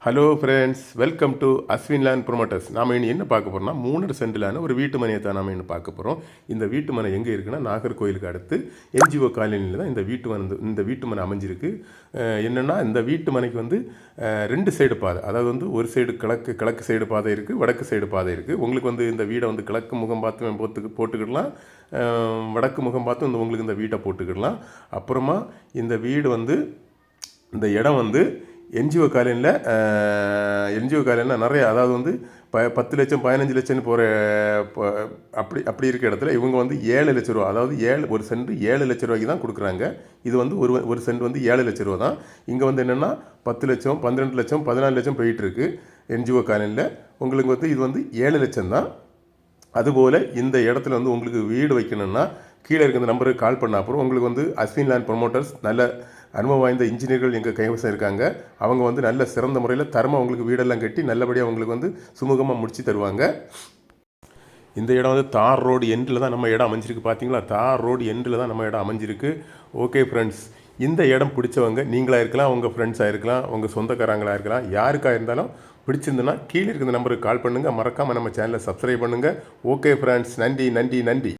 Hello friends, welcome to Ashwin land promoters. நாம் இனி என்ன பார்க்க போகிறோம்னா 3 சென்டிலான ஒரு வீட்டு மனையை தான் நாம் இன்னும் பார்க்க போகிறோம். இந்த வீட்டு மனை எங்கே இருக்குன்னா நாகர்கோயிலுக்கு அடுத்து என்ஜிஓ காலனியில் தான் இந்த வீட்டு மனை அமைஞ்சிருக்கு. என்னென்னா இந்த வீட்டு மனைக்கு வந்து 2 சைடு பாதை, அதாவது வந்து ஒரு சைடு கிழக்கு சைடு பாதை இருக்குது, வடக்கு சைடு பாதை இருக்குது. உங்களுக்கு வந்து இந்த வீடை வந்து கிழக்கு முகம் பார்த்து போட்டுக்கிடலாம், வடக்கு முகம் பார்த்து உங்களுக்கு இந்த வீட்டை போட்டுக்கிடலாம். அப்புறமா இந்த வீடு வந்து இந்த இடம் வந்து என்ஜிஓ காலனியில் நிறைய, அதாவது வந்து 10 லட்சம் 15 லட்சம்னு போகிற அப்படி இருக்க இடத்துல இவங்க வந்து 7 லட்ச ரூபா, அதாவது ஒரு சென்ட் 7 லட்ச ரூபாய்க்கு தான் கொடுக்குறாங்க. இது வந்து ஒரு சென்ட் வந்து 7 லட்ச ரூபா தான். இங்கே வந்து என்னென்னா 10 லட்சம் 12 லட்சம் 14 லட்சம் போயிட்டுருக்கு என்ஜிஓ காலனியில். உங்களுக்கு வந்து இது வந்து 7 லட்சம் தான். அதுபோல் இந்த இடத்துல வந்து உங்களுக்கு வீடு வைக்கணும்னா கீழே இருக்கிற நம்பருக்கு கால் பண்ண அப்புறம் உங்களுக்கு வந்து அஸ்வின் லேண்ட் ப்ரொமோட்டர்ஸ் நல்ல அனுபவம் வாய்ந்த இன்ஜினியர்கள் எங்கள் கைவசம் இருக்காங்க. அவங்க வந்து நல்ல சிறந்த முறையில் தரமாக உங்களுக்கு வீடெல்லாம் கட்டி நல்லபடியாக உங்களுக்கு வந்து சுமூகமாக முடித்து தருவாங்க. இந்த இடம் வந்து தார் ரோடு எண்டில் தான் நம்ம இடம் அமைஞ்சிருக்கு. பார்த்தீங்களா, தார் ரோடு எண்டில் தான் நம்ம இடம் அமைஞ்சிருக்கு. ஓகே ஃப்ரெண்ட்ஸ், இந்த இடம் பிடிச்சவங்க நீங்களாக இருக்கலாம், உங்கள் ஃப்ரெண்ட்ஸாக இருக்கலாம், உங்கள் சொந்தக்காரங்களாக இருக்கலாம், யாருக்காக இருந்தாலும் பிடிச்சிருந்துன்னா கீழே இருக்கிற நம்பருக்கு கால் பண்ணுங்கள். மறக்காமல் நம்ம சேனலை சப்ஸ்கிரைப் பண்ணுங்கள். ஓகே ஃப்ரெண்ட்ஸ், நன்றி நன்றி நன்றி.